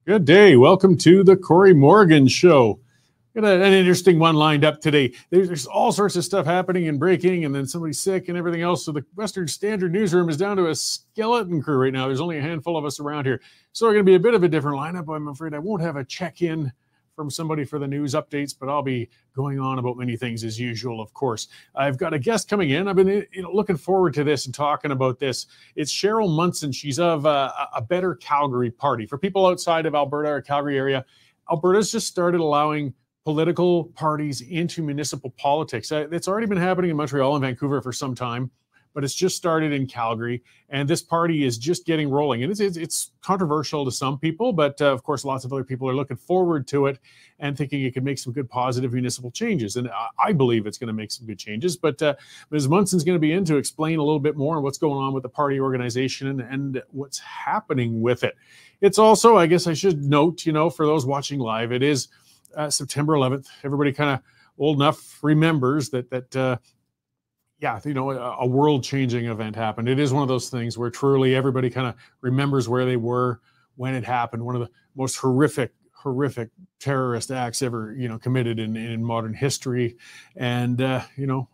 Good day. Welcome to the Cory Morgan Show. Got an interesting one lined up today. There's all sorts of stuff happening and breaking, and then somebody's sick and everything else. So the Western Standard newsroom is down to a skeleton crew right now. There's only a handful of us around here. So we're going to be a bit of a different lineup. I'm afraid I won't have a check-in from somebody for the news updates, but I'll be going on about many things as usual, of course. I've got a guest coming in. I've been looking forward to this and talking about this. It's Cheryl Munson. She's of a Better Calgary party. For people outside of Alberta or Calgary area, Alberta's just started allowing political parties into municipal politics. It's already been happening in Montreal and Vancouver for some time, but it's just started in Calgary, and this party is just getting rolling. And it's controversial to some people, but of course, lots of other people are looking forward to it and thinking it could make some good positive municipal changes. And I believe it's going to make some good changes. But Ms. Munson's going to be in to explain a little bit more on what's going on with the party organization and what's happening with it. It's also, I guess I should note, for those watching live, it is September 11th. Everybody kind of old enough remembers that a world-changing event happened. It is one of those things where truly everybody kind of remembers where they were when it happened. One of the most horrific terrorist acts ever, committed in modern history. And,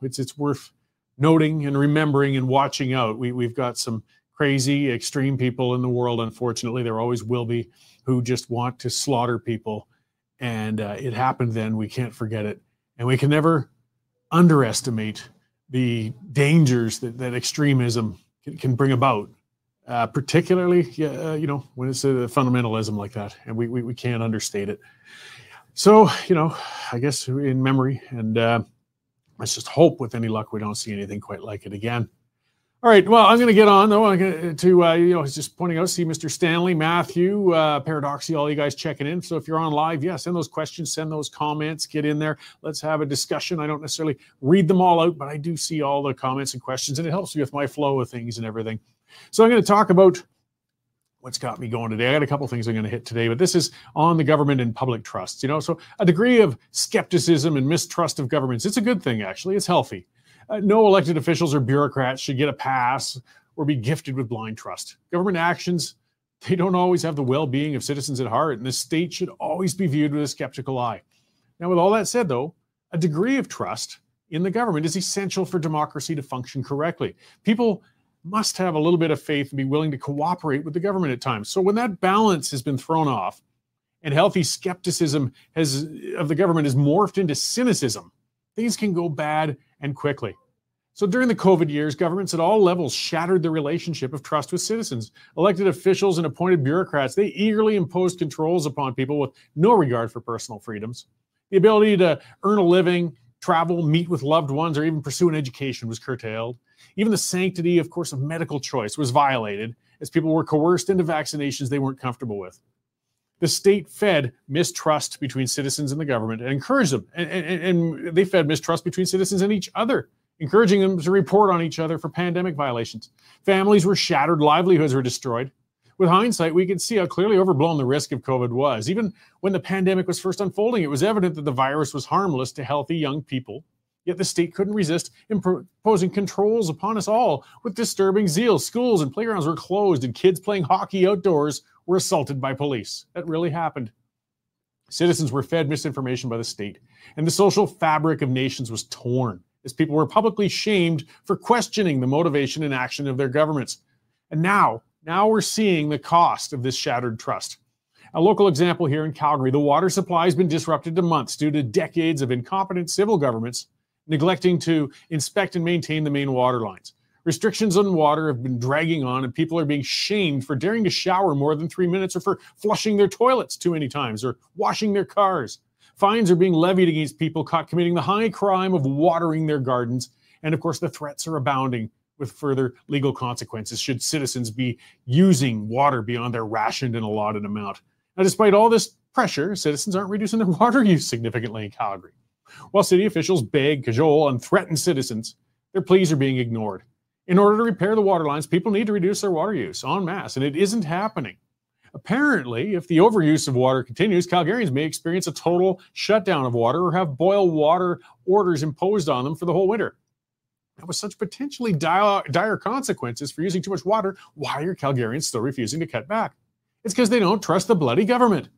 it's worth noting and remembering and watching out. We've got some crazy, extreme people in the world, unfortunately. There always will be, who just want to slaughter people. And it happened then. We can't forget it. And we can never underestimate the dangers that extremism can bring about, particularly, when it's a fundamentalism like that, and we can't understate it. So, I guess in memory, and let's just hope with any luck we don't see anything quite like it again. All right, well, I'm going to get on, though. I'm going to, just pointing out, see Mr. Stanley, Matthew, Paradoxy, all you guys checking in. So if you're on live, send those questions, send those comments, get in there. Let's have a discussion. I don't necessarily read them all out, but I do see all the comments and questions, and it helps me with my flow of things and everything. So I'm going to talk about what's got me going today. I got a couple things I'm going to hit today, but this is on the government and public trust. So a degree of skepticism and mistrust of governments. It's a good thing, actually. It's healthy. No elected officials or bureaucrats should get a pass or be gifted with blind trust. Government actions, they don't always have the well-being of citizens at heart, and the state should always be viewed with a skeptical eye. Now, with all that said, though, a degree of trust in the government is essential for democracy to function correctly. People must have a little bit of faith and be willing to cooperate with the government at times. So when that balance has been thrown off and healthy skepticism of the government is morphed into cynicism, things can go bad and quickly. So during the COVID years, governments at all levels shattered the relationship of trust with citizens. Elected officials and appointed bureaucrats, they eagerly imposed controls upon people with no regard for personal freedoms. The ability to earn a living, travel, meet with loved ones, or even pursue an education was curtailed. Even the sanctity, of course, of medical choice was violated as people were coerced into vaccinations they weren't comfortable with. The state fed mistrust between citizens and the government and encouraged them. And they fed mistrust between citizens and each other, encouraging them to report on each other for pandemic violations. Families were shattered, livelihoods were destroyed. With hindsight, we can see how clearly overblown the risk of COVID was. Even when the pandemic was first unfolding, it was evident that the virus was harmless to healthy young people. Yet the state couldn't resist imposing controls upon us all with disturbing zeal. Schools and playgrounds were closed, and kids playing hockey outdoors were assaulted by police. That really happened. Citizens were fed misinformation by the state, and the social fabric of nations was torn as people were publicly shamed for questioning the motivation and action of their governments. And now we're seeing the cost of this shattered trust. A local example here in Calgary, the water supply has been disrupted to months due to decades of incompetent civil governments neglecting to inspect and maintain the main water lines. Restrictions on water have been dragging on, and people are being shamed for daring to shower more than 3 minutes, or for flushing their toilets too many times, or washing their cars. Fines are being levied against people caught committing the high crime of watering their gardens. And of course, the threats are abounding with further legal consequences should citizens be using water beyond their rationed and allotted amount. Now, despite all this pressure, citizens aren't reducing their water use significantly in Calgary. While city officials beg, cajole, and threaten citizens, their pleas are being ignored. In order to repair the water lines, people need to reduce their water use en masse, and it isn't happening. Apparently, if the overuse of water continues, Calgarians may experience a total shutdown of water or have boil water orders imposed on them for the whole winter. Now, with such potentially dire consequences for using too much water, why are Calgarians still refusing to cut back? It's because they don't trust the bloody government.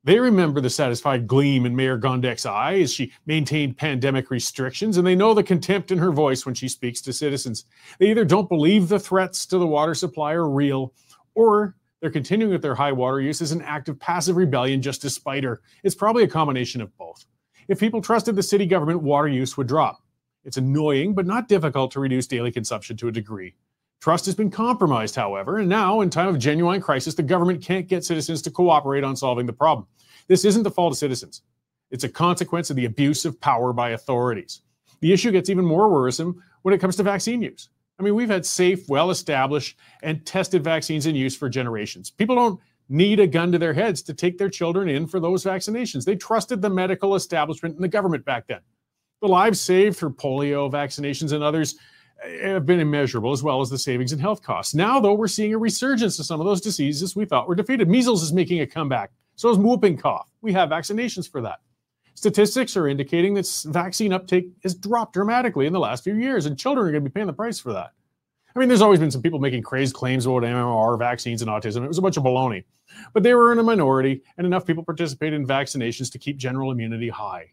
They remember the satisfied gleam in Mayor Gondek's eye as she maintained pandemic restrictions, and they know the contempt in her voice when she speaks to citizens. They either don't believe the threats to the water supply are real, or they're continuing with their high water use as an act of passive rebellion just to spite her. It's probably a combination of both. If people trusted the city government, water use would drop. It's annoying, but not difficult to reduce daily consumption to a degree. Trust has been compromised, however, and now, in time of genuine crisis, the government can't get citizens to cooperate on solving the problem. This isn't the fault of citizens. It's a consequence of the abuse of power by authorities. The issue gets even more worrisome when it comes to vaccine use. I mean, we've had safe, well-established, and tested vaccines in use for generations. People don't need a gun to their heads to take their children in for those vaccinations. They trusted the medical establishment and the government back then. The lives saved through polio vaccinations and others have been immeasurable, as well as the savings in health costs. Now, though, we're seeing a resurgence of some of those diseases we thought were defeated. Measles is making a comeback. So is whooping cough. We have vaccinations for that. Statistics are indicating that vaccine uptake has dropped dramatically in the last few years, and children are going to be paying the price for that. I mean, there's always been some people making crazed claims about MMR, vaccines, and autism. It was a bunch of baloney. But they were in a minority, and enough people participated in vaccinations to keep general immunity high.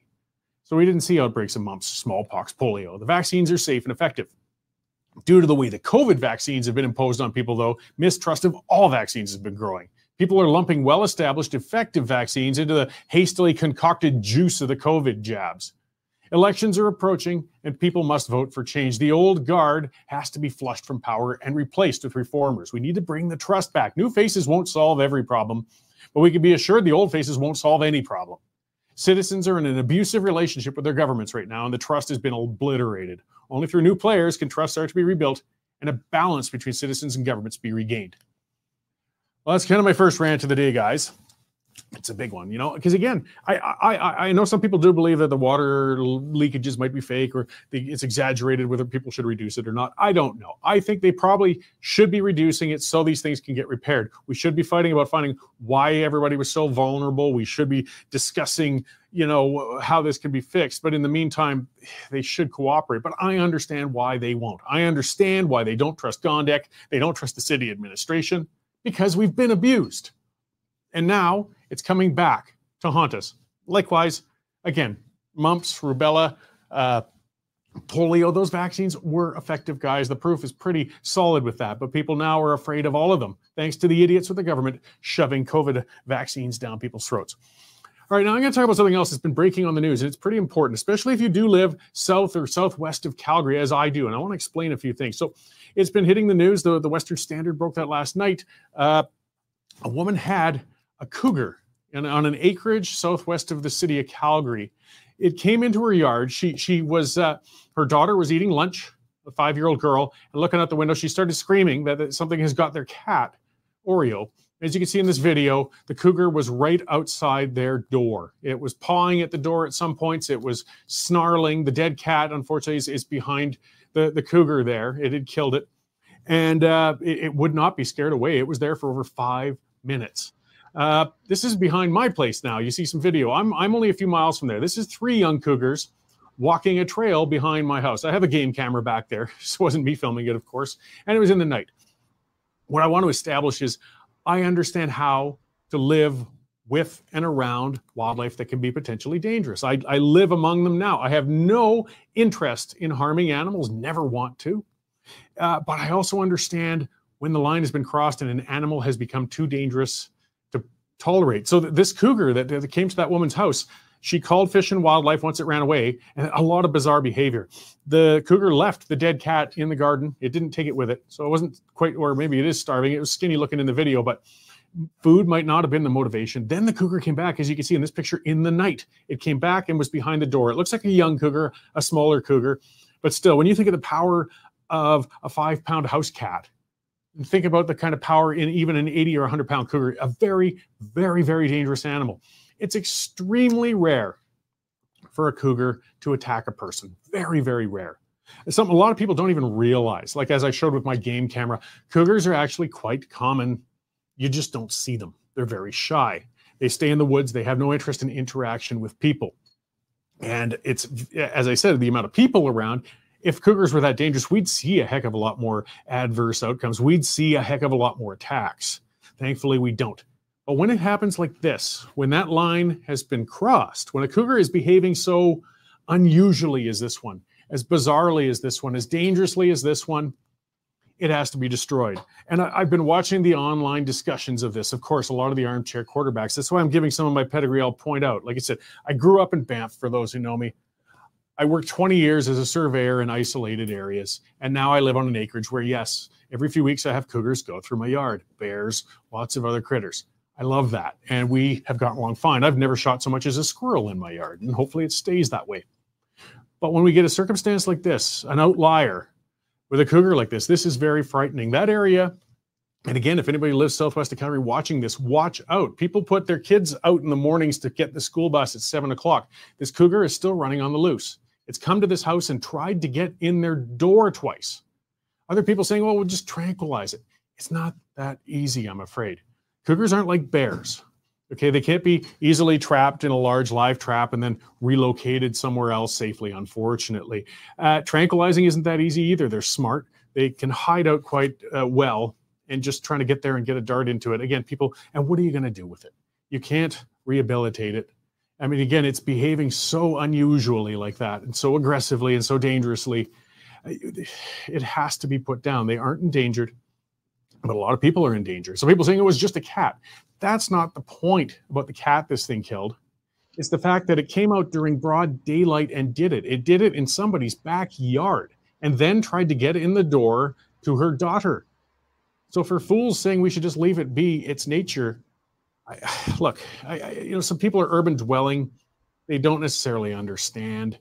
So we didn't see outbreaks of mumps, smallpox, polio. The vaccines are safe and effective. Due to the way the COVID vaccines have been imposed on people, though, mistrust of all vaccines has been growing. People are lumping well-established effective vaccines into the hastily concocted juice of the COVID jabs. Elections are approaching, and people must vote for change. The old guard has to be flushed from power and replaced with reformers. We need to bring the trust back. New faces won't solve every problem, but we can be assured the old faces won't solve any problem. Citizens are in an abusive relationship with their governments right now, and the trust has been obliterated. Only through new players can trust start to be rebuilt and a balance between citizens and governments be regained. Well, that's kind of my first rant of the day, guys. It's a big one, you know, because again, I know some people do believe that the water leakages might be fake or it's exaggerated, whether people should reduce it or not. I don't know. I think they probably should be reducing it so these things can get repaired. We should be fighting about finding why everybody was so vulnerable. We should be discussing, you know, how this can be fixed. But in the meantime, they should cooperate. But I understand why they won't. I understand why they don't trust Gondek. They don't trust the city administration because we've been abused. And now it's coming back to haunt us. Likewise, again, mumps, rubella, polio, those vaccines were effective, guys. The proof is pretty solid with that. But people now are afraid of all of them, thanks to the idiots with the government shoving COVID vaccines down people's throats. All right, now I'm going to talk about something else that's been breaking on the news, and it's pretty important, especially if you do live south or southwest of Calgary, as I do. And I want to explain a few things. So it's been hitting the news. The Western Standard broke that last night. A woman had a cougar on an acreage southwest of the city of Calgary. It came into her yard. She was her daughter was eating lunch, a 5-year-old girl, and looking out the window, she started screaming that something has got their cat, Oreo. As you can see in this video, the cougar was right outside their door. It was pawing at the door at some points. It was snarling. The dead cat, unfortunately, is behind the cougar there. It had killed it. And it would not be scared away. It was there for over 5 minutes. This is behind my place now. You see some video. I'm only a few miles from there. This is 3 young cougars walking a trail behind my house. I have a game camera back there. This wasn't me filming it, of course. And it was in the night. What I want to establish is I understand how to live with and around wildlife that can be potentially dangerous. I live among them now. I have no interest in harming animals, never want to. But I also understand when the line has been crossed and an animal has become too dangerous to tolerate. So this cougar that came to that woman's house, she called Fish and Wildlife once it ran away, and a lot of bizarre behavior. The cougar left the dead cat in the garden. It didn't take it with it. So it wasn't quite, or maybe it is starving. It was skinny looking in the video, but food might not have been the motivation. Then the cougar came back, as you can see in this picture, in the night. It came back and was behind the door. It looks like a young cougar, a smaller cougar. But still, when you think of the power of a 5-pound house cat, and think about the kind of power in even an 80 or 100-pound cougar, a very, very, very dangerous animal. It's extremely rare for a cougar to attack a person. Very, very rare. It's something a lot of people don't even realize. Like as I showed with my game camera, cougars are actually quite common. You just don't see them. They're very shy. They stay in the woods. They have no interest in interaction with people. And it's, as I said, the amount of people around, if cougars were that dangerous, we'd see a heck of a lot more adverse outcomes. We'd see a heck of a lot more attacks. Thankfully, we don't. But when it happens like this, when that line has been crossed, when a cougar is behaving so unusually as this one, as bizarrely as this one, as dangerously as this one, it has to be destroyed. And I've been watching the online discussions of this. Of course, a lot of the armchair quarterbacks. That's why I'm giving some of my pedigree. I'll point out. Like I said, I grew up in Banff, for those who know me. I worked 20 years as a surveyor in isolated areas. And now I live on an acreage where, yes, every few weeks I have cougars go through my yard, bears, lots of other critters. I love that. And we have gotten along fine. I've never shot so much as a squirrel in my yard, and hopefully it stays that way. But when we get a circumstance like this, an outlier with a cougar like this is very frightening. That area, and again, if anybody lives southwest of Calgary watching this, watch out. People put their kids out in the mornings to get the school bus at 7 o'clock. This cougar is still running on the loose. It's come to this house and tried to get in their door twice. Other people saying, well, we'll just tranquilize it. It's not that easy, I'm afraid. Cougars aren't like bears. Okay, they can't be easily trapped in a large live trap and then relocated somewhere else safely, unfortunately. Tranquilizing isn't that easy either. They're smart. They can hide out quite well, and just trying to get there and get a dart into it. Again, people, and what are you going to do with it? You can't rehabilitate it. I mean, again, it's behaving so unusually like that and so aggressively and so dangerously. It has to be put down. They aren't endangered, but a lot of people are in danger. Some people saying it was just a cat. That's not the point about the cat this thing killed. It's the fact that it came out during broad daylight and did it. It did it in somebody's backyard and then tried to get in the door to her daughter. So for fools saying we should just leave it be, it's nature. Look, some people are urban dwelling. They don't necessarily understand.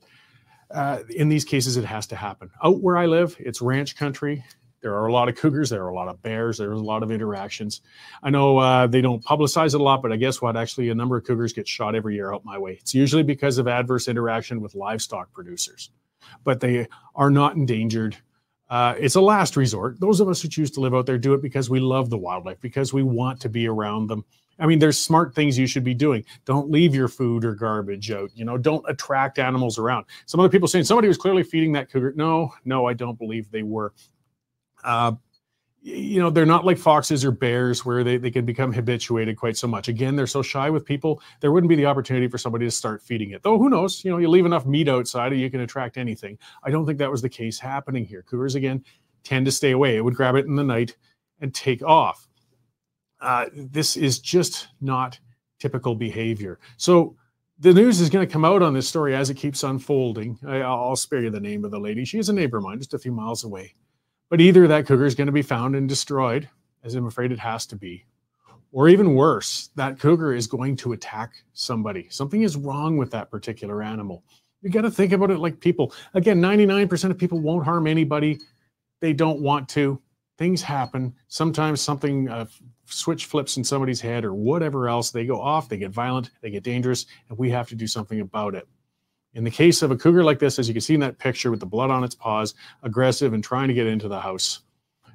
In these cases, it has to happen. Out where I live, it's ranch country. There are a lot of cougars. There are a lot of bears. There's a lot of interactions. I know they don't publicize it a lot, but I guess what? Actually, a number of cougars get shot every year out my way. It's usually because of adverse interaction with livestock producers, but they are not endangered. It's a last resort. Those of us who choose to live out there do it because we love the wildlife, because we want to be around them. I mean, there's smart things you should be doing. Don't leave your food or garbage out. Don't attract animals around. Some other people saying somebody was clearly feeding that cougar. No, I don't believe they were. They're not like foxes or bears where they can become habituated quite so much. Again, they're so shy with people, there wouldn't be the opportunity for somebody to start feeding it. Though, who knows? You leave enough meat outside and you can attract anything. I don't think that was the case happening here. Cougars, again, tend to stay away. It would grab it in the night and take off. This is just not typical behavior. So the news is going to come out on this story as it keeps unfolding. I'll spare you the name of the lady. She is a neighbor of mine, just a few miles away. But either that cougar is going to be found and destroyed, as I'm afraid it has to be, or even worse, that cougar is going to attack somebody. Something is wrong with that particular animal. You got to think about it like people. Again, 99% of people won't harm anybody. They don't want to. Things happen. Sometimes something, switch flips in somebody's head or whatever else. They go off, they get violent, they get dangerous, and we have to do something about it. In the case of a cougar like this, as you can see in that picture with the blood on its paws, aggressive and trying to get into the house,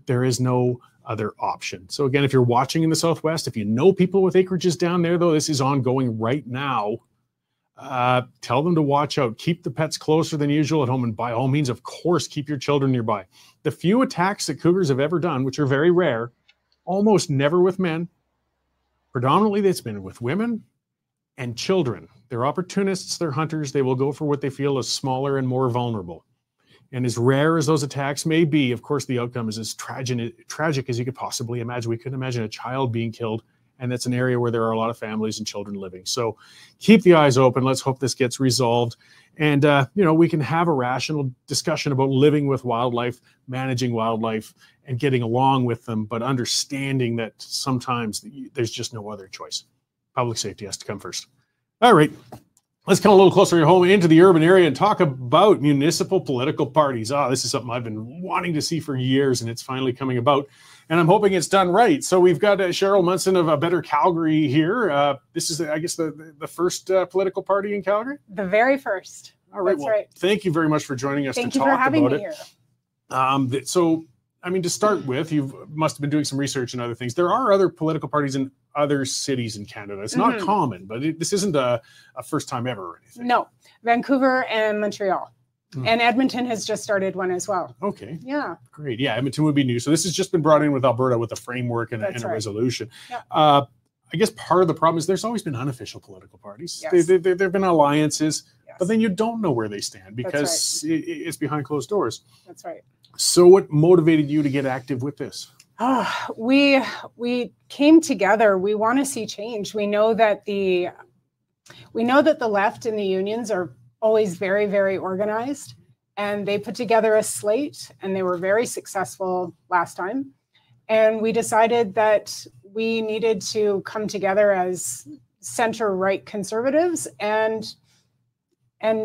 there is no other option. So again, if you're watching in the Southwest, if you know people with acreages down there, though, this is ongoing right now, tell them to watch out. Keep the pets closer than usual at home, and by all means, of course, keep your children nearby. The few attacks that cougars have ever done, which are very rare, almost never with men, predominantly it's been with women and children. They're opportunists, they're hunters, they will go for what they feel is smaller and more vulnerable. And as rare as those attacks may be, of course, the outcome is as tragic as you could possibly imagine. We couldn't imagine a child being killed, and that's an area where there are a lot of families and children living. So keep the eyes open. Let's hope this gets resolved. And, we can have a rational discussion about living with wildlife, managing wildlife, and getting along with them, but understanding that sometimes there's just no other choice. Public safety has to come first. All right. Let's come a little closer home into the urban area and talk about municipal political parties. This is something I've been wanting to see for years, and it's finally coming about. And I'm hoping it's done right. So we've got Cheryl Munson of A Better Calgary here. This is, I guess, the first political party in Calgary? The very first. All right. That's right. Thank you very much for joining us to talk about it. Thank you for having me here. So, to start with, you must have been doing some research and other things. There are other political parties in other cities in Canada. It's not common, but this isn't a first time ever or anything. No, Vancouver and Montreal. And Edmonton has just started one as well. Okay. Yeah. Great. Yeah, Edmonton would be new. So this has just been brought in with Alberta with a framework and, a resolution. Yeah. I guess part of the problem is there's always been unofficial political parties. Yes. There have been alliances, yes. But then you don't know where they stand because it's behind closed doors. That's right. So what motivated you to get active with this? We came together. We want to see change. We know that the left and the unions are always very, very organized, and they put together a slate, and they were very successful last time. And we decided that we needed to come together as center-right conservatives and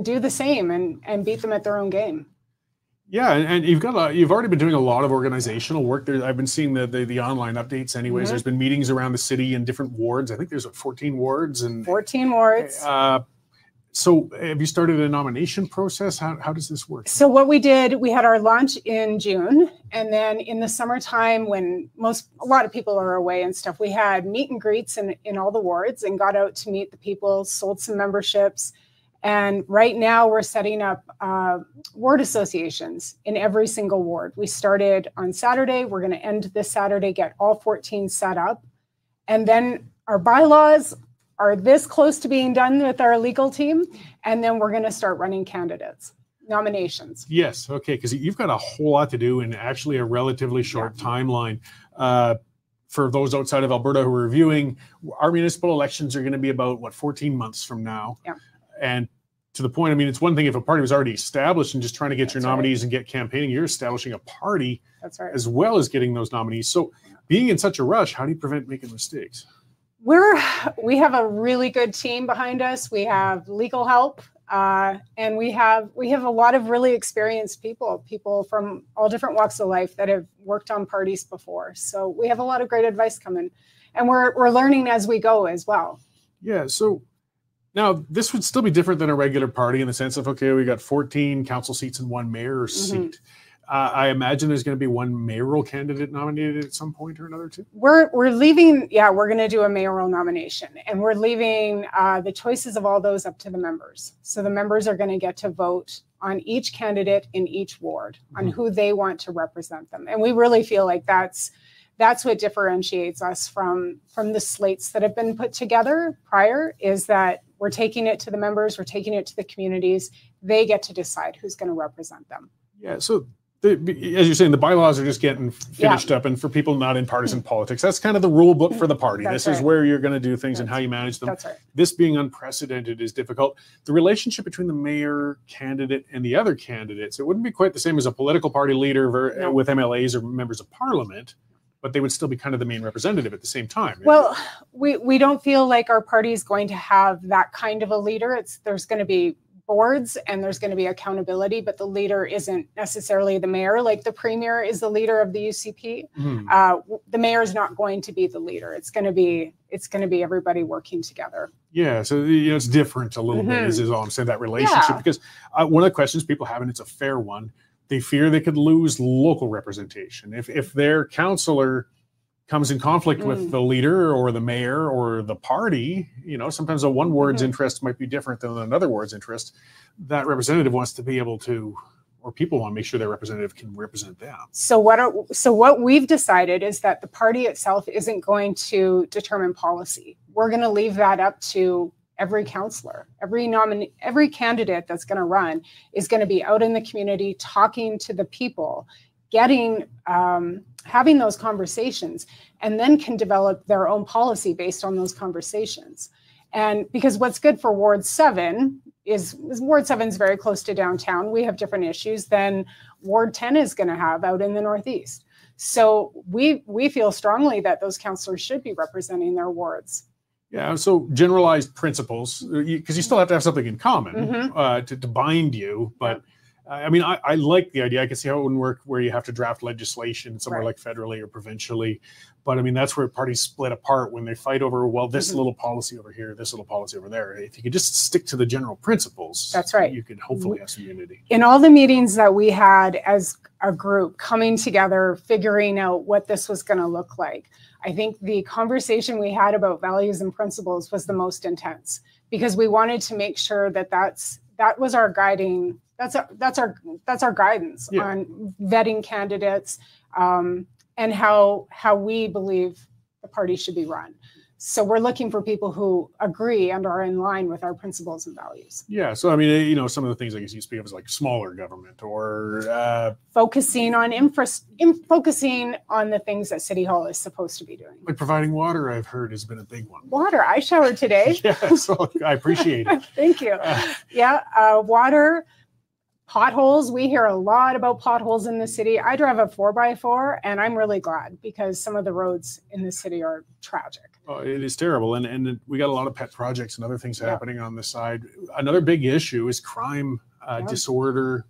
do the same and beat them at their own game. Yeah, and you've already been doing a lot of organizational work there. I've been seeing the online updates anyways. There's been meetings around the city in different wards. I think there's 14 wards. 14 wards. So have you started a nomination process? How does this work? So what we did, we had our launch in June, and then in the summertime when a lot of people are away and stuff, we had meet and greets in all the wards and got out to meet the people, sold some memberships. And right now we're setting up ward associations in every single ward. We started on Saturday. We're going to end this Saturday, get all 14 set up. And then our bylaws are this close to being done with our legal team. And then we're going to start running candidates, nominations. Yes. Okay. Because you've got a whole lot to do in actually a relatively short timeline. For those outside of Alberta who are reviewing, our municipal elections are going to be about, 14 months from now. Yeah. And to the point, I mean, it's one thing if a party was already established and just trying to get your nominees and get campaigning, you're establishing a party as well as getting those nominees. So being in such a rush, how do you prevent making mistakes? We have a really good team behind us. We have legal help, and we have a lot of really experienced people from all different walks of life that have worked on parties before. So we have a lot of great advice coming, and we're learning as we go as well. Yeah. So now this would still be different than a regular party in the sense of, okay, we got 14 council seats and one mayor seat. I imagine there's going to be one mayoral candidate nominated at some point or another too. We're leaving. Yeah, we're going to do a mayoral nomination, and we're leaving the choices of all those up to the members. So the members are going to get to vote on each candidate in each ward on who they want to represent them. And we really feel like that's what differentiates us from the slates that have been put together prior, is that we're taking it to the members, we're taking it to the communities. They get to decide who's going to represent them. Yeah. So as you're saying, the bylaws are just getting finished up, and for people not in partisan politics, that's kind of the rule book for the party. This is where you're going to do things and how you manage them. That's right. This being unprecedented is difficult. The relationship between the mayor candidate and the other candidates, it wouldn't be quite the same as a political party leader with MLAs or members of parliament, but they would still be kind of the main representative at the same time. Well, we don't feel like our party is going to have that kind of a leader. There's going to be boards and there's going to be accountability, but the leader isn't necessarily the mayor. Like the premier is the leader of the UCP. The mayor is not going to be the leader. It's going to be everybody working together. Yeah, so it's different a little bit. Is all I'm saying, that relationship, because one of the questions people have, and it's a fair one, they fear they could lose local representation if their councillor comes in conflict with the leader or the mayor or the party. Sometimes a one ward's interest might be different than another ward's interest. That representative wants to be able to, or people want to make sure their representative can represent them. So what we've decided is that the party itself isn't going to determine policy. We're going to leave that up to every councillor, every candidate that's going to run is going to be out in the community talking to the people, having those conversations, and then can develop their own policy based on those conversations. And because what's good for Ward 7 is Ward 7 is very close to downtown. We have different issues than Ward 10 is going to have out in the Northeast. So we feel strongly that those councillors should be representing their wards. Yeah, so generalized principles, because you still have to have something in common to bind you. But I mean, I like the idea. I can see how it wouldn't work where you have to draft legislation somewhere like federally or provincially. But I mean, that's where parties split apart when they fight over, well, this little policy over here, this little policy over there. If you could just stick to the general principles, that's right, you could hopefully have some unity. In all the meetings that we had as a group coming together, figuring out what this was going to look like, I think the conversation we had about values and principles was the most intense, because we wanted to make sure that that was our guiding. That's our guidance on vetting candidates and how we believe the party should be run. So we're looking for people who agree and are in line with our principles and values. Yeah. So, I mean, you know, some of the things I guess you speak of is like smaller government or focusing on focusing on the things that City Hall is supposed to be doing. Like providing water, I've heard, has been a big one. Water. I showered today. Yeah. So I appreciate it. Thank you. Water. Potholes. We hear a lot about potholes in the city. I drive a 4x4 and I'm really glad because some of the roads in the city are tragic. Oh, it is terrible. And we got a lot of pet projects and other things happening on the side. Another big issue is crime, disorder,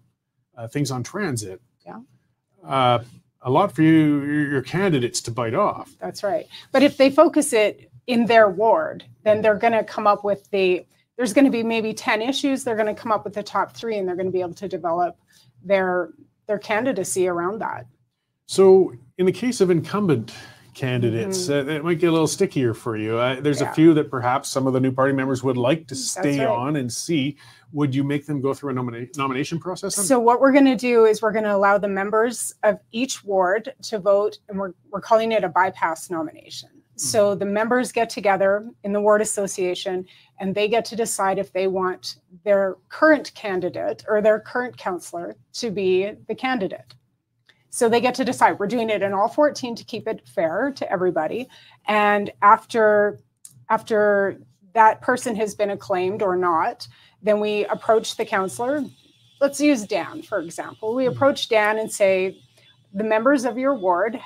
things on transit. Yeah. A lot for your candidates to bite off. That's right. But if they focus it in their ward, then they're going to come up with there's going to be maybe 10 issues. They're going to come up with the top 3 and they're going to be able to develop their candidacy around that. So in the case of incumbent candidates, it might get a little stickier for you. There's a few that perhaps some of the new party members would like to stay on and see. Would you make them go through a nomination process? So what we're going to do is we're going to allow the members of each ward to vote, and we're calling it a bypass nomination. So the members get together in the ward association and they get to decide if they want their current candidate or their current councillor to be the candidate. So they get to decide. We're doing it in all 14 to keep it fair to everybody. And after that person has been acclaimed or not, then we approach the councillor. Let's use Dan, for example. We approach Dan and say, the members of your ward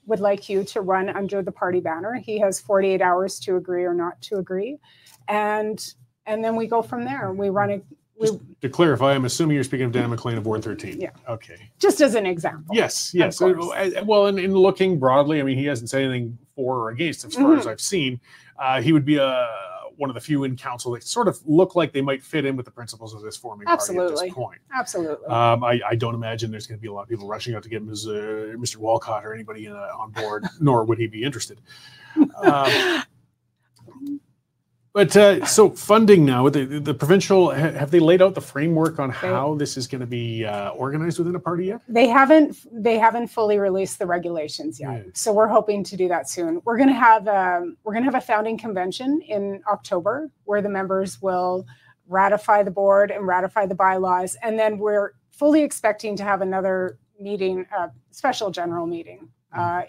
would like you to run under the party banner. He has 48 hours to agree or not to agree. And then we go from there. We run it. Just to clarify, I'm assuming you're speaking of Dan McLean of Ward 13. Yeah. Okay. Just as an example. Yes. Well, in looking broadly, I mean, he hasn't said anything for or against as far as I've seen. He would be one of the few in council that sort of look like they might fit in with the principles of this forming party at this point. Absolutely. I don't imagine there's going to be a lot of people rushing out to get Mr. Walcott or anybody on board, nor would he be interested. But so funding now, the provincial, have they laid out the framework on how this is going to be organized within a party yet? They haven't fully released the regulations yet. Yeah. So we're hoping to do that soon. We're going to have a founding convention in October where the members will ratify the board and ratify the bylaws. And then we're fully expecting to have another meeting, special general meeting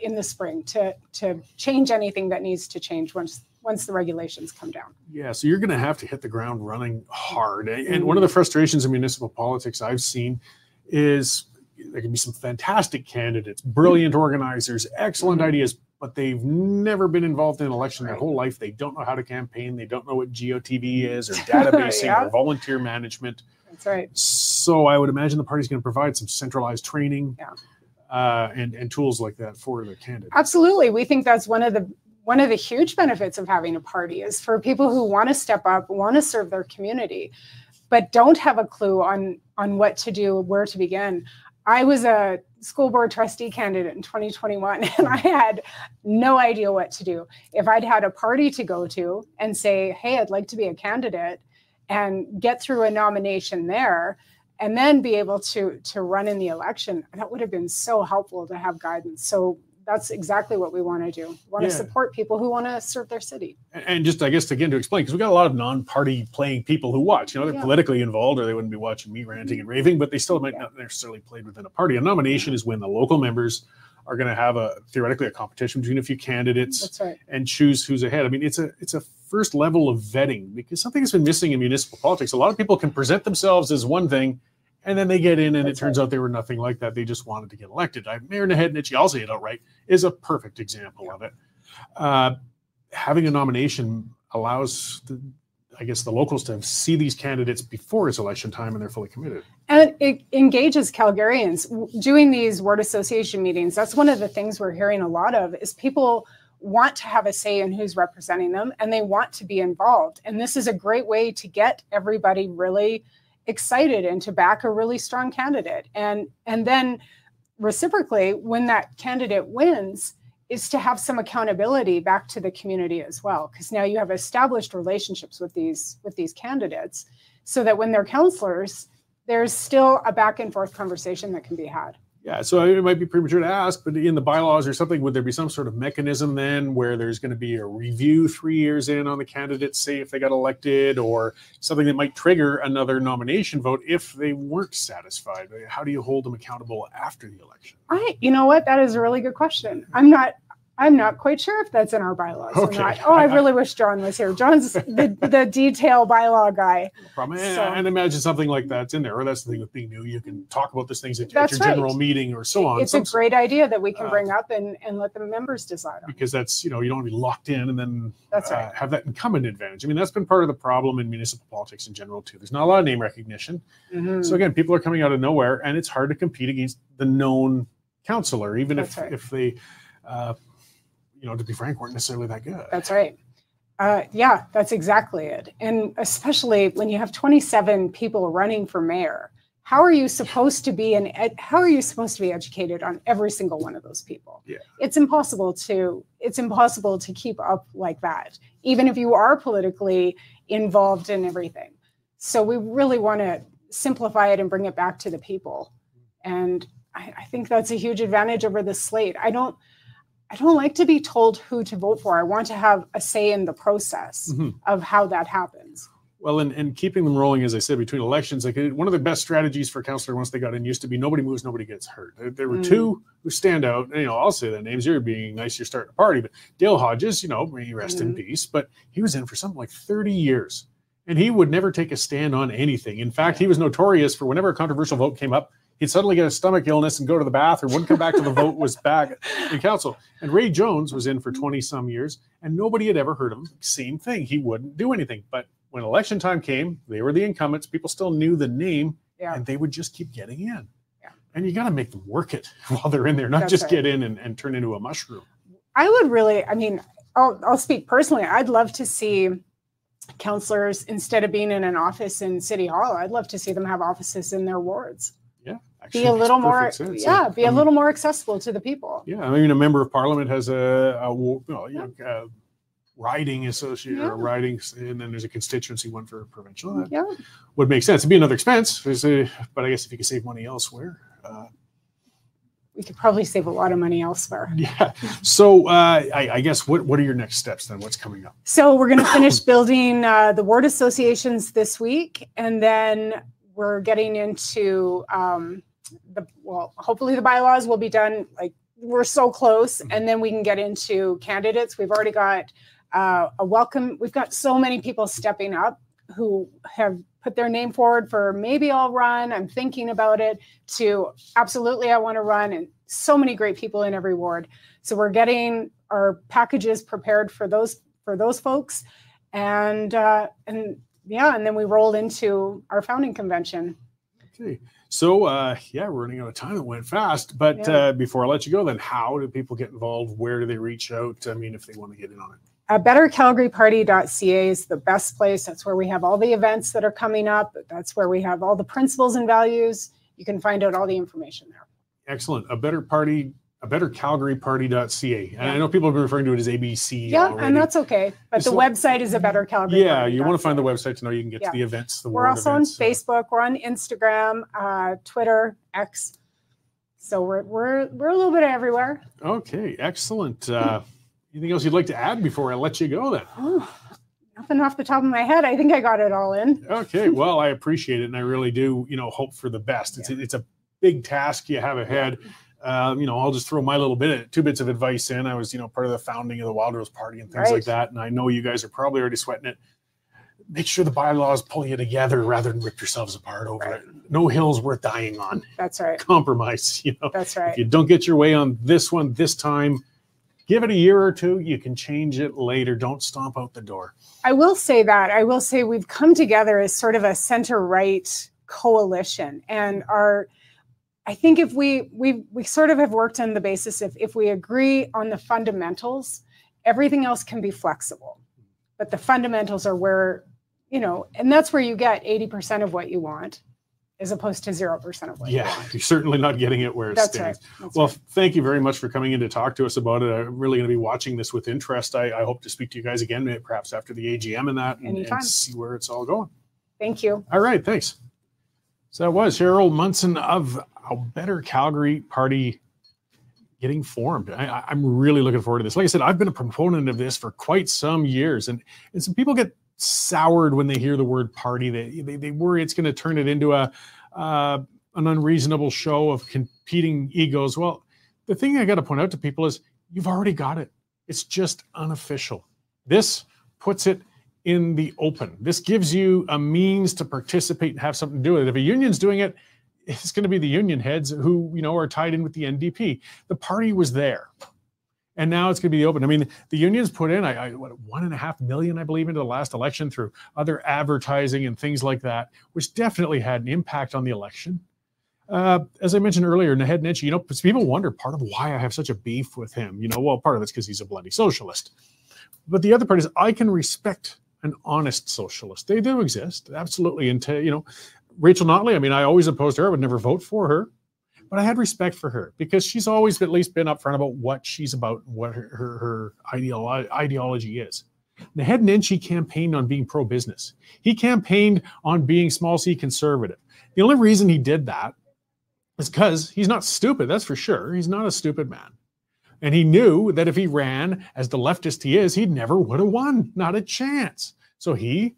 in the spring to change anything that needs to change once the regulations come down. Yeah, so you're going to have to hit the ground running hard. And one of the frustrations in municipal politics I've seen is there can be some fantastic candidates, brilliant organizers, excellent ideas, but they've never been involved in an election their whole life. They don't know how to campaign. They don't know what GeoTV is or databasing or volunteer management. That's right. So I would imagine the party's going to provide some centralized training and tools like that for the candidates. Absolutely. We think that's one of the huge benefits of having a party is for people who want to step up, want to serve their community, but don't have a clue on what to do, where to begin. I was a school board trustee candidate in 2021, and I had no idea what to do. If I'd had a party to go to and say, hey, I'd like to be a candidate and get through a nomination there, and then be able to run in the election, that would have been so helpful to have guidance. So that's exactly what we want to do. We want to support people who want to serve their city. And just, I guess, again, to explain, because we've got a lot of non-party playing people who watch. You know, they're politically involved, or they wouldn't be watching me ranting and raving, but they still might not necessarily played within a party. A nomination is when the local members are going to have theoretically a competition between a few candidates and choose who's ahead. I mean, it's a first level of vetting, because something that's been missing in municipal politics. A lot of people can present themselves as one thing, and then they get in and it turns out they were nothing like that. They just wanted to get elected. Mayor Naheed, I'll say it outright, is a perfect example of it. Having a nomination allows, the locals to see these candidates before it's election time and they're fully committed. And it engages Calgarians. Doing these ward association meetings, that's one of the things we're hearing a lot of, is people want to have a say in who's representing them and they want to be involved. And this is a great way to get everybody really excited and to back a really strong candidate. And then reciprocally, when that candidate wins, is to have some accountability back to the community as well. Because now you have established relationships with these candidates. so that when they're counselors, there's still a back and forth conversation that can be had. Yeah, so it might be premature to ask, but in the bylaws or something, would there be some sort of mechanism then where there's going to be a review 3 years in on the candidates, say if they got elected, or something that might trigger another nomination vote if they weren't satisfied? How do you hold them accountable after the election? You know what? That is a really good question. I'm not quite sure if that's in our bylaws or not. Oh, I really wish John was here. John's the detail bylaw guy. No problem. And imagine something like that's in there. Or that's the thing with being new. You can talk about these things at your general meeting or so on. It's a great idea that we can bring up and let the members decide on. Because that's, you don't want to be locked in and then have that incumbent advantage. I mean, that's been part of the problem in municipal politics in general, too. There's not a lot of name recognition. Mm-hmm. So again, people are coming out of nowhere, and it's hard to compete against the known councillor, even if they... to be frank, weren't necessarily that good. That's right. Yeah, that's exactly it. And especially when you have 27 people running for mayor, how are you supposed to be educated on every single one of those people? Yeah. It's impossible to keep up like that, even if you are politically involved in everything. So we really want to simplify it and bring it back to the people. And I think that's a huge advantage over the slate. I don't like to be told who to vote for. I want to have a say in the process of how that happens. Well, and keeping them rolling, as I said, between elections, like one of the best strategies for councillor once they got in used to be nobody moves, nobody gets hurt. There were two who stand out. And, I'll say their names. You're being nice, you're starting a party. But Dale Hodges, may he rest in peace. But he was in for something like 30 years. And he would never take a stand on anything. In fact, he was notorious for whenever a controversial vote came up, he'd suddenly get a stomach illness and go to the bathroom, wouldn't come back till the vote was back in council. And Ray Jones was in for 20-some years, and nobody had ever heard of him. Same thing. He wouldn't do anything. But when election time came, they were the incumbents. People still knew the name, and they would just keep getting in. Yeah. And you got to make them work it while they're in there, not just get in and turn into a mushroom. I would really, I'll speak personally. I'd love to see councillors, instead of being in an office in City Hall, I'd love to see them have offices in their wards. Actually, be a little more, be a little more accessible to the people. Yeah, a member of parliament has a riding associate or riding, and then there's a constituency one for provincial. That would make sense. It'd be another expense, but I guess if you could save money elsewhere, we could probably save a lot of money elsewhere. Yeah. So I guess what are your next steps then? What's coming up? So we're going to finish building the ward associations this week, and then we're getting into hopefully the bylaws will be done. Like, we're so close, and then we can get into candidates. We've already got a welcome. We've got so many people stepping up who have put their name forward for maybe I'll run, I'm thinking about it, to absolutely I want to run, and so many great people in every ward. So we're getting our packages prepared for those folks, and then we roll into our founding convention. Okay. So, we're running out of time. It went fast. But before I let you go, then how do people get involved? Where do they reach out? If they want to get in on it. BetterCalgaryParty.ca is the best place. That's where we have all the events that are coming up. That's where we have all the principles and values. You can find out all the information there. Excellent. A BetterCalgaryParty.ca. And I know people have been referring to it as ABC. Yeah, already. And that's okay. But the website is a BetterCalgary. Yeah, you want to find the website to know you can get to the events. We're also on Facebook. We're on Instagram, Twitter, X. So we're a little bit everywhere. Okay, excellent. Anything else you'd like to add before I let you go then? Oh, nothing off the top of my head. I think I got it all in. Okay, well, I appreciate it, and I really do, hope for the best. It's a big task you have ahead. I'll just throw my two bits of advice in. I was, part of the founding of the Wild Rose Party and things like that. And I know you guys are probably already sweating it. Make sure the bylaws pull you together rather than rip yourselves apart over it. No hill's worth dying on. That's right. Compromise, That's right. If you don't get your way on this one this time, give it a year or two. You can change it later. Don't stomp out the door. I will say that. I will say we've come together as sort of a center-right coalition, and I think if we sort of have worked on the basis if we agree on the fundamentals, everything else can be flexible. But the fundamentals are where, and that's where you get 80% of what you want, as opposed to 0% of what you want. You're certainly not getting it where it stands. Right. Thank you very much for coming in to talk to us about it. I'm really going to be watching this with interest. I hope to speak to you guys again, perhaps after the AGM and that, and see where it's all going. Thank you. All right, thanks. So that was Cheryl Munson of a Better Calgary Party getting formed. I'm really looking forward to this. Like I said, I've been a proponent of this for quite some years, and some people get soured when they hear the word party. They worry it's going to turn it into an unreasonable show of competing egos. Well, the thing I got to point out to people is you've already got it. It's just unofficial. This puts it in the open. This gives you a means to participate and have something to do with it. If a union's doing it, it's going to be the union heads who, are tied in with the NDP. The party was there, and now it's going to be open. I mean, the unions put in $1.5 million, I believe, into the last election through other advertising and things like that, which definitely had an impact on the election. As I mentioned earlier, Naheed Nenshi, people wonder part of why I have such a beef with him. Well, part of it's because he's a bloody socialist, but the other part is I can respect an honest socialist. They do exist, absolutely. And Rachel Notley, I mean, I always opposed her. I would never vote for her, but I had respect for her because she's always at least been upfront about what she's about, what her ideology is. Naheed Nenshi campaigned on being pro-business. He campaigned on being small c conservative. The only reason he did that is because he's not stupid, that's for sure. He's not a stupid man. And he knew that if he ran as the leftist he is, he never would have won, not a chance. So he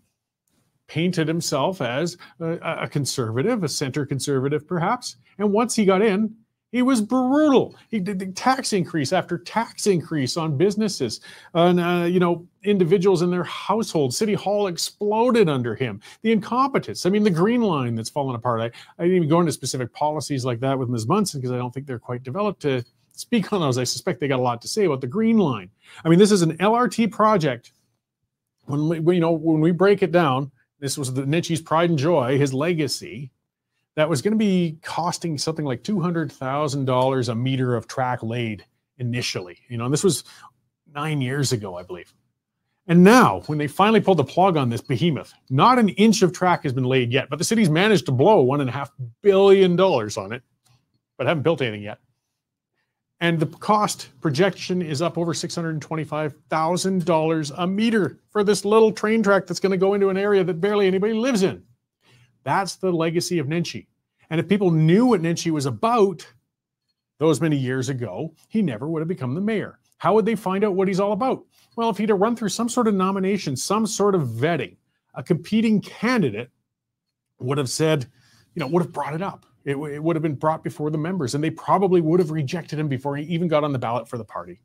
painted himself as a conservative, a center conservative perhaps. And once he got in, he was brutal. He did tax increase after tax increase on businesses, on individuals in their household. City Hall exploded under him. The incompetence. I mean, the Green Line that's fallen apart. I didn't even go into specific policies like that with Ms. Munson because I don't think they're quite developed to speak on those. I suspect they got a lot to say about the Green Line. I mean, this is an LRT project. When we break it down, this was the Nenshi's pride and joy, his legacy. That was going to be costing something like $200,000 a meter of track laid initially. And this was 9 years ago, I believe. And now, when they finally pulled the plug on this behemoth, not an inch of track has been laid yet, but the city's managed to blow $1.5 billion on it, but haven't built anything yet. And the cost projection is up over $625,000 a meter for this little train track that's going to go into an area that barely anybody lives in. That's the legacy of Nenshi. And if people knew what Nenshi was about those many years ago, he never would have become the mayor. How would they find out what he's all about? Well, if he'd have run through some sort of nomination, some sort of vetting, a competing candidate would have said, would have brought it up. It would have been brought before the members, and they probably would have rejected him before he even got on the ballot for the party.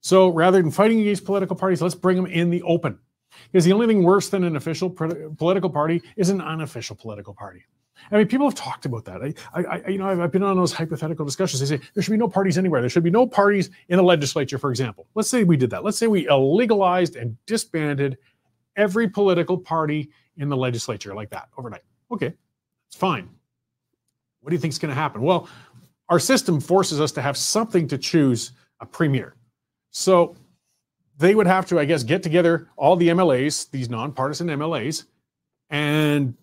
So rather than fighting against political parties, let's bring them in the open. Because the only thing worse than an official political party is an unofficial political party. I mean, people have talked about that. I've been on those hypothetical discussions. They say there should be no parties anywhere. There should be no parties in the legislature, for example. Let's say we did that. Let's say we illegalized and disbanded every political party in the legislature like that overnight. Okay, it's fine. What do you think is going to happen? Well, our system forces us to have something to choose a premier. So they would have to, I guess, get together all the MLAs, these nonpartisan MLAs, and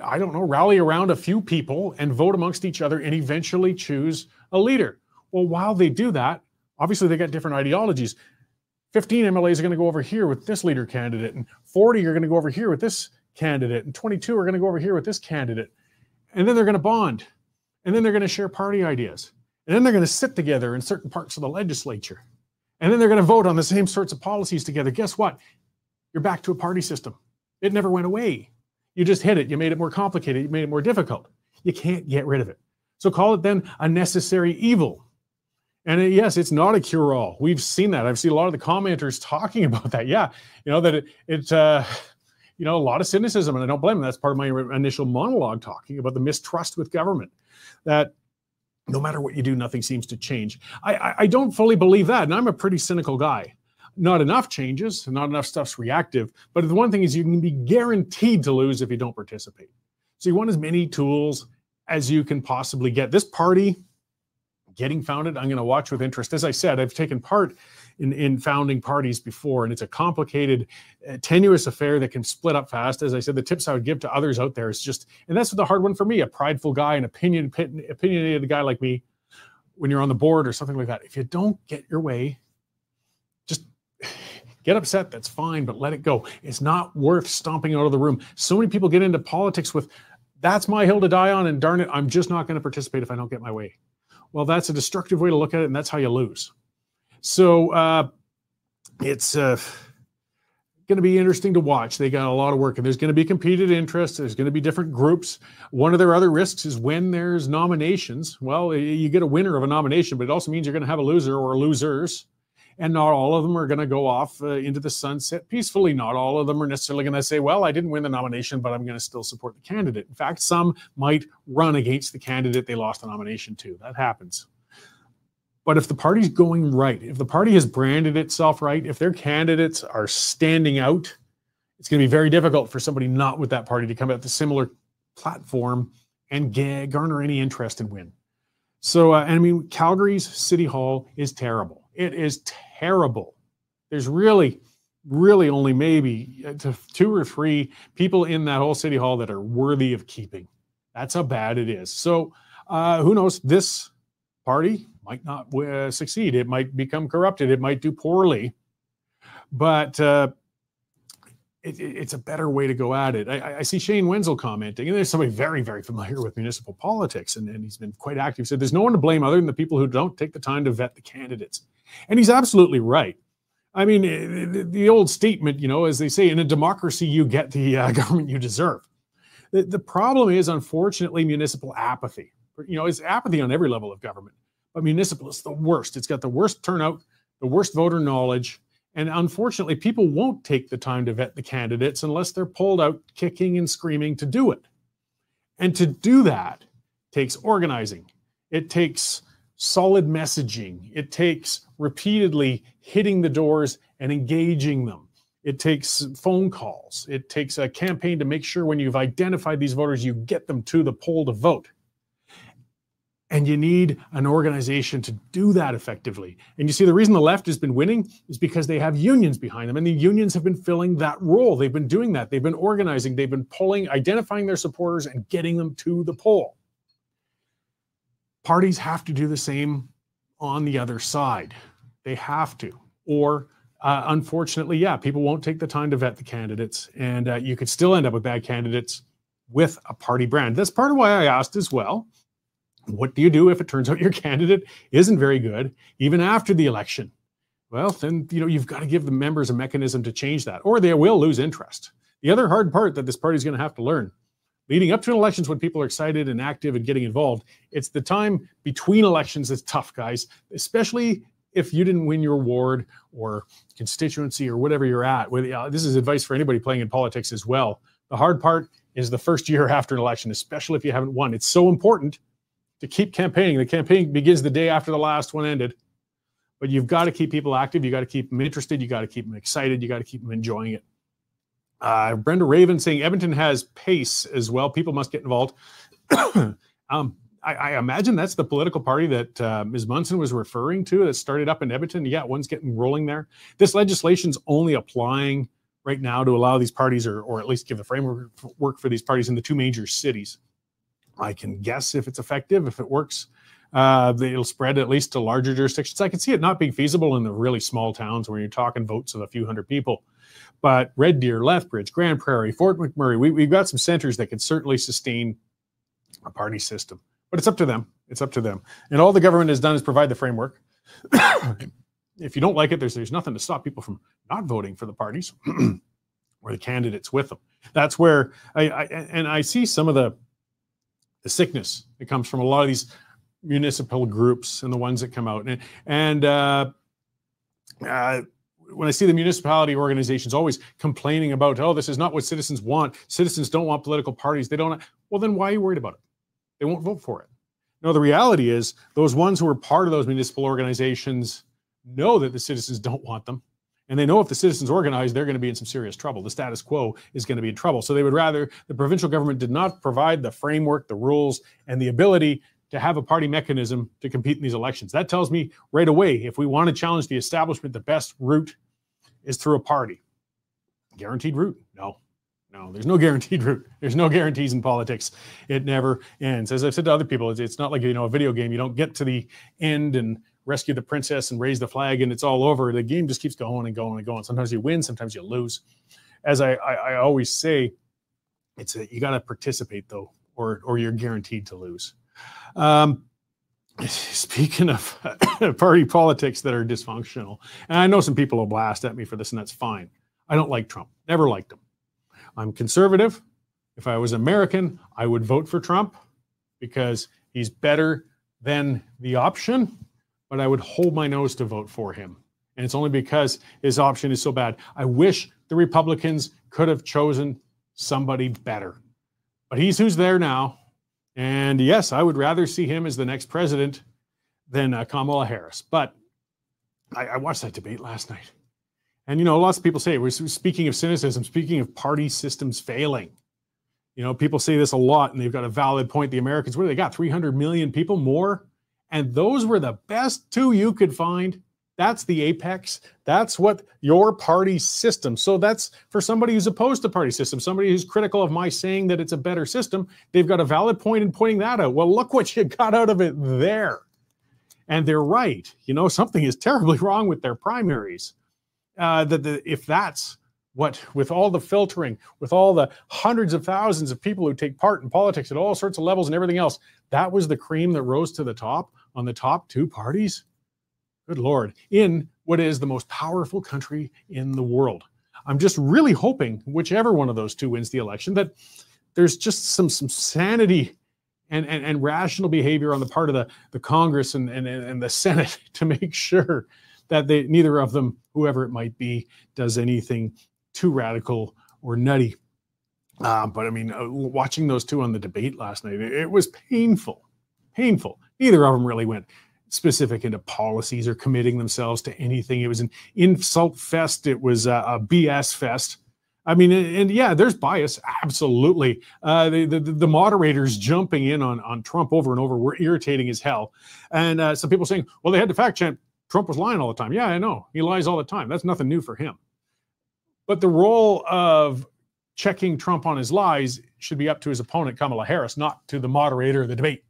I don't know, rally around a few people and vote amongst each other and eventually choose a leader. Well, while they do that, obviously they got different ideologies. 15 MLAs are going to go over here with this leader candidate, and 40 are going to go over here with this candidate, and 22 are going to go over here with this candidate. And then they're going to bond, and then they're going to share party ideas, and then they're going to sit together in certain parts of the legislature, and then they're going to vote on the same sorts of policies together. Guess what? You're back to a party system. It never went away. You just hid it. You made it more complicated. You made it more difficult. You can't get rid of it. So call it then a necessary evil. And yes, it's not a cure-all. We've seen that. I've seen a lot of the commenters talking about that. Yeah, that it's a lot of cynicism, and I don't blame them. That's part of my initial monologue talking about the mistrust with government, that no matter what you do, nothing seems to change. I don't fully believe that, and I'm a pretty cynical guy. Not enough changes, not enough stuff's reactive, but the one thing is you can be guaranteed to lose if you don't participate. So you want as many tools as you can possibly get. This party getting founded, I'm going to watch with interest. As I said, I've taken part in founding parties before, and it's a complicated, tenuous affair that can split up fast. As I said, the tips I would give to others out there is just, and that's the hard one for me, a prideful guy, an opinionated guy like me, when you're on the board or something like that. If you don't get your way, just Get upset, that's fine, but let it go. It's not worth stomping out of the room. So many people get into politics with, that's my hill to die on, and darn it, I'm just not going to participate if I don't get my way. Well, that's a destructive way to look at it, and that's how you lose. So it's going to be interesting to watch. They got a lot of work, and there's going to be competed interests. There's going to be different groups. One of their other risks is when there's nominations. Well, you get a winner of a nomination, but it also means you're going to have a loser or losers. And not all of them are going to go off into the sunset peacefully. Not all of them are necessarily going to say, well, I didn't win the nomination, but I'm going to still support the candidate. In fact, some might run against the candidate they lost the nomination to. That happens. But if the party's going right, if the party has branded itself right, if their candidates are standing out, it's going to be very difficult for somebody not with that party to come at the similar platform and garner any interest and win. So, and I mean, Calgary's City Hall is terrible. It is terrible. There's really only maybe 2 or 3 people in that whole City Hall that are worthy of keeping. That's how bad it is. So who knows? This party might not succeed. It might become corrupted. It might do poorly. But it's a better way to go at it. I see Shane Wenzel commenting, and there's somebody very, very familiar with municipal politics, and he's been quite active. He said, there's no one to blame other than the people who don't take the time to vet the candidates. And he's absolutely right. I mean, the old statement, you know, as they say, in a democracy, you get the government you deserve. The problem is, unfortunately, municipal apathy. You know, it's apathy on every level of government. But municipal is the worst. It's got the worst turnout, the worst voter knowledge. And unfortunately, people won't take the time to vet the candidates unless they're pulled out kicking and screaming to do it. And to do that takes organizing. It takes solid messaging. It takes repeatedly hitting the doors and engaging them. It takes phone calls. It takes a campaign to make sure when you've identified these voters, you get them to the poll to vote. And you need an organization to do that effectively. And you see, the reason the left has been winning is because they have unions behind them. And the unions have been filling that role. They've been doing that. They've been organizing. They've been polling, identifying their supporters and getting them to the poll. Parties have to do the same on the other side. They have to. Or unfortunately, yeah, people won't take the time to vet the candidates. And you could still end up with bad candidates with a party brand. That's part of why I asked as well, what do you do if it turns out your candidate isn't very good, even after the election? Well, then, you know, you've got to give the members a mechanism to change that, or they will lose interest. The other hard part that this party is going to have to learn, leading up to elections when people are excited and active and getting involved, it's the time between elections that's tough, guys, especially if you didn't win your ward or constituency or whatever you're at. This is advice for anybody playing in politics as well. The hard part is the first year after an election, especially if you haven't won. It's so important to keep campaigning. The campaign begins the day after the last one ended, but you've got to keep people active. You got to keep them interested. You got to keep them excited. You got to keep them enjoying it. Brenda Raven saying Edmonton has pace as well. People must get involved. I imagine that's the political party that Ms. Munson was referring to that started up in Edmonton. Yeah, one's getting rolling there. This legislation's only applying right now to allow these parties or at least give the framework for these parties in the 2 major cities. I can guess if it's effective, if it works, it'll spread at least to larger jurisdictions. I can see it not being feasible in the really small towns where you're talking votes of a few hundred people. But Red Deer, Lethbridge, Grand Prairie, Fort McMurray, we've got some centers that can certainly sustain a party system. But it's up to them. It's up to them. And all the government has done is provide the framework. If you don't like it, there's nothing to stop people from not voting for the parties or the candidates with them. That's where I see some of the sickness that comes from a lot of these municipal groups and the ones that come out. And when I see the municipality organizations always complaining about, oh, this is not what citizens want. Citizens don't want political parties. They don't. Well, then why are you worried about it? They won't vote for it. No, the reality is those ones who are part of those municipal organizations know that the citizens don't want them. And they know if the citizens organize, they're going to be in some serious trouble. The status quo is going to be in trouble. So they would rather the provincial government did not provide the framework, the rules, and the ability to have a party mechanism to compete in these elections. That tells me right away, if we want to challenge the establishment, the best route is through a party. Guaranteed route? No, there's no guaranteed route. There's no guarantees in politics. It never ends. As I've said to other people, it's not like, a video game. You don't get to the end and rescue the princess and raise the flag and it's all over. The game just keeps going and going and going. Sometimes you win, sometimes you lose. As I always say, you got to participate though, or you're guaranteed to lose. Speaking of party politics that are dysfunctional, and I know some people will blast at me for this, and that's fine. I don't like Trump. Never liked him. I'm conservative. If I was American, I would vote for Trump because he's better than the option, but I would hold my nose to vote for him. And it's only because his option is so bad. I wish the Republicans could have chosen somebody better. But he's who's there now. And yes, I would rather see him as the next president than Kamala Harris. But I watched that debate last night. And, you know, lots of people say, we're speaking of cynicism, speaking of party systems failing. You know, people say this a lot, and they've got a valid point. The Americans, what do they got? 300 million people more? And those were the best two you could find. That's the apex. That's what your party system. So that's for somebody who's opposed to party system, somebody who's critical of my saying that it's a better system. They've got a valid point in pointing that out. Well, look what you got out of it there. And they're right. You know, something is terribly wrong with their primaries. If that's what, with all the filtering, with all the hundreds of thousands of people who take part in politics at all sorts of levels and everything else, that was the cream that rose to the top on the top two parties. Good Lord, in what is the most powerful country in the world. I'm just really hoping, whichever one of those two wins the election, that there's just some sanity and rational behavior on the part of the Congress and the Senate to make sure that neither of them, whoever it might be, does anything too radical or nutty. But I mean, watching those two on the debate last night, it was painful. Neither of them really went specific into policies or committing themselves to anything. It was an insult fest. It was a BS fest. I mean, and yeah, there's bias, absolutely. The moderators jumping in on Trump over and over were irritating as hell. And some people saying, well, they had to fact check. Trump was lying all the time. Yeah, I know. He lies all the time. That's nothing new for him. But the role of checking Trump on his lies should be up to his opponent, Kamala Harris, not to the moderator of the debate.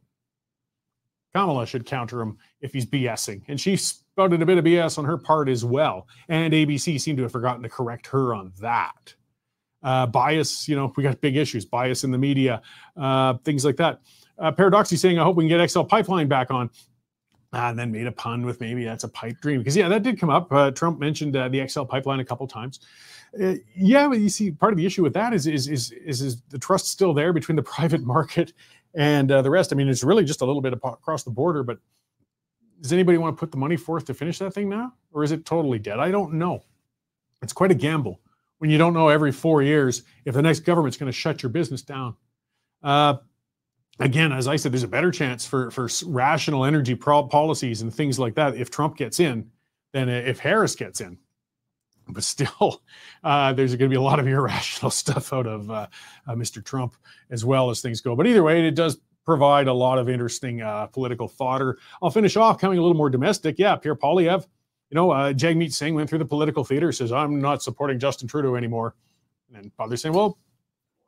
Kamala should counter him if he's BSing. And she spouted a bit of BS on her part as well. And ABC seemed to have forgotten to correct her on that. Bias, you know, we got big issues. Bias in the media, things like that. Paradoxy saying, I hope we can get XL Pipeline back on. And then made a pun with maybe that's a pipe dream. Because, yeah, that did come up. Trump mentioned the XL Pipeline a couple times. Yeah, but you see, part of the issue with that is the trust still there between the private market and the rest. I mean, it's really just a little bit across the border, but does anybody want to put the money forth to finish that thing now? Or is it totally dead? I don't know. It's quite a gamble when you don't know every 4 years if the next government's going to shut your business down. Again, as I said, there's a better chance for rational energy policies and things like that if Trump gets in than if Harris gets in. But still, there's going to be a lot of irrational stuff out of Mr. Trump as well as things go. But either way, it does provide a lot of interesting political fodder. I'll finish off coming a little more domestic. Yeah, Pierre Poilievre, you know, Jagmeet Singh went through the political theater, says, I'm not supporting Justin Trudeau anymore. And others saying, well,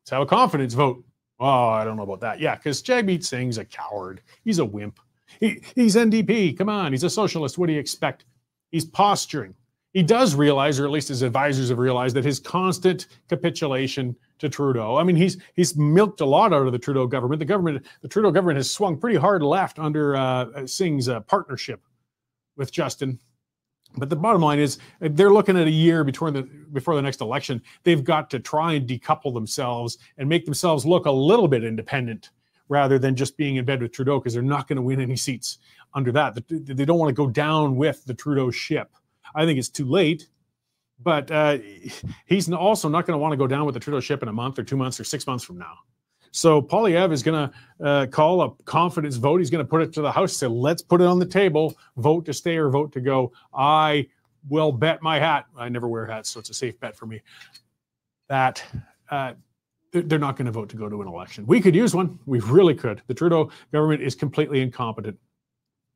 let's have a confidence vote. Oh, I don't know about that. Yeah, because Jagmeet Singh's a coward. He's a wimp. He's NDP. Come on, he's a socialist. What do you expect? He's posturing. He does realize, or at least his advisors have realized, that his constant capitulation to Trudeau. I mean, he's milked a lot out of the Trudeau government. The Trudeau government has swung pretty hard left under Singh's partnership with Justin. But the bottom line is they're looking at a year before the next election. They've got to try and decouple themselves and make themselves look a little bit independent rather than just being in bed with Trudeau, because they're not going to win any seats under that. They don't want to go down with the Trudeau ship. I think it's too late, but he's also not going to want to go down with the Trudeau ship in a month or 2 months or 6 months from now. So Poilievre is going to call a confidence vote. He's going to put it to the House, say, let's put it on the table, vote to stay or vote to go. I will bet my hat. I never wear hats, so it's a safe bet for me that they're not going to vote to go to an election. We could use one. We really could. The Trudeau government is completely incompetent,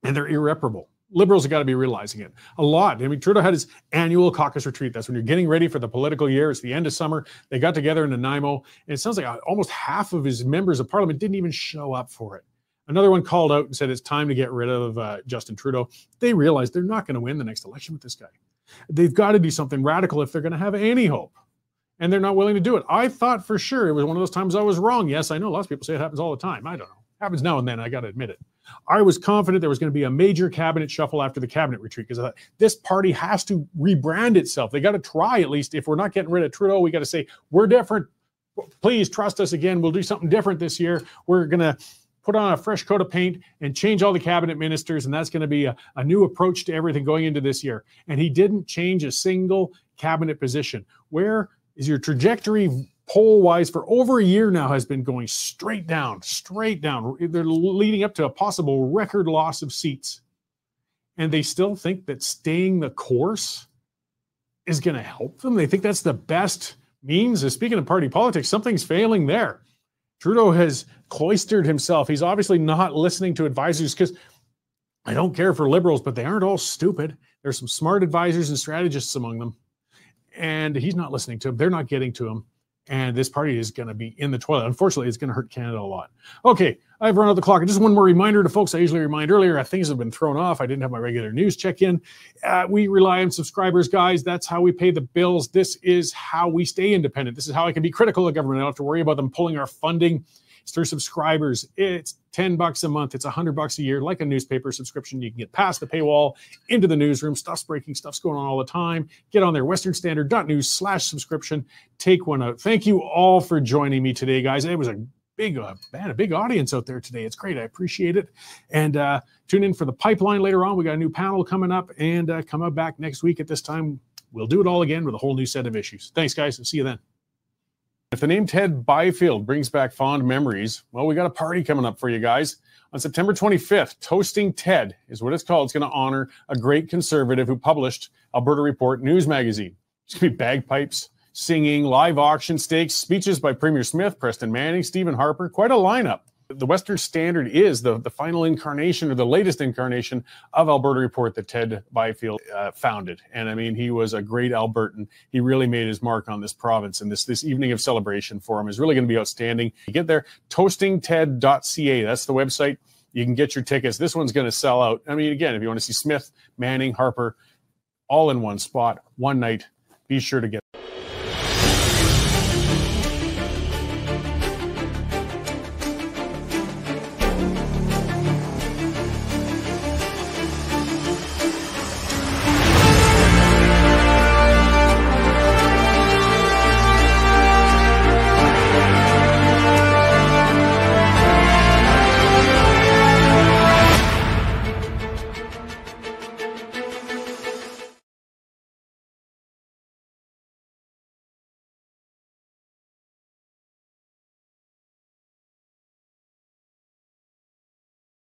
and they're irreparable. Liberals have got to be realizing it a lot. I mean, Trudeau had his annual caucus retreat. That's when you're getting ready for the political year. It's the end of summer. They got together in Nanaimo, and it sounds like almost half of his members of parliament didn't even show up for it. Another one called out and said it's time to get rid of Justin Trudeau. They realize they're not going to win the next election with this guy. They've got to do something radical if they're going to have any hope. And they're not willing to do it. I thought for sure it was one of those times I was wrong. Yes, I know lots of people say it happens all the time. I don't know. It happens now and then. I got to admit it. I was confident there was going to be a major cabinet shuffle after the cabinet retreat because I thought this party has to rebrand itself. They got to try, at least. If we're not getting rid of Trudeau, we got to say, we're different. Please trust us again. We'll do something different this year. We're going to put on a fresh coat of paint and change all the cabinet ministers. And that's going to be a new approach to everything going into this year. And he didn't change a single cabinet position. Where is your trajectory poll-wise for over a year now has been going straight down, straight down. They're leading up to a possible record loss of seats. And they still think that staying the course is going to help them. They think that's the best means. Speaking of party politics, something's failing there. Trudeau has cloistered himself. He's obviously not listening to advisors because I don't care for Liberals, but they aren't all stupid. There's some smart advisors and strategists among them. And he's not listening to them. They're not getting to him. And this party is going to be in the toilet. Unfortunately, it's going to hurt Canada a lot. Okay, I've run out the clock. Just one more reminder to folks I usually remind earlier. Things have been thrown off. I didn't have my regular news check-in. We rely on subscribers, guys. That's how we pay the bills. This is how we stay independent. This is how I can be critical of government. I don't have to worry about them pulling our funding. It's through subscribers. It's $10 a month. It's $100 a year, like a newspaper subscription. You can get past the paywall into the newsroom. Stuff's breaking. Stuff's going on all the time. Get on there, westernstandard.news/subscription. Take one out. Thank you all for joining me today, guys. It was a big audience out there today. It's great. I appreciate it. And tune in for the pipeline later on. We got a new panel coming up, and come out back next week at this time. We'll do it all again with a whole new set of issues. Thanks, guys. See you then. If the name Ted Byfield brings back fond memories, well, we got a party coming up for you guys. On September 25th, Toasting Ted is what it's called. It's going to honor a great conservative who published Alberta Report news magazine. It's going to be bagpipes, singing, live auction stakes, speeches by Premier Smith, Preston Manning, Stephen Harper, quite a lineup. The Western Standard is the final incarnation or the latest incarnation of Alberta Report that Ted Byfield founded. And I mean, he was a great Albertan. He really made his mark on this province. And this evening of celebration for him is really going to be outstanding. You get there, toastingted.ca. That's the website. You can get your tickets. This one's going to sell out. I mean, again, if you want to see Smith, Manning, Harper, all in one spot, one night, be sure to get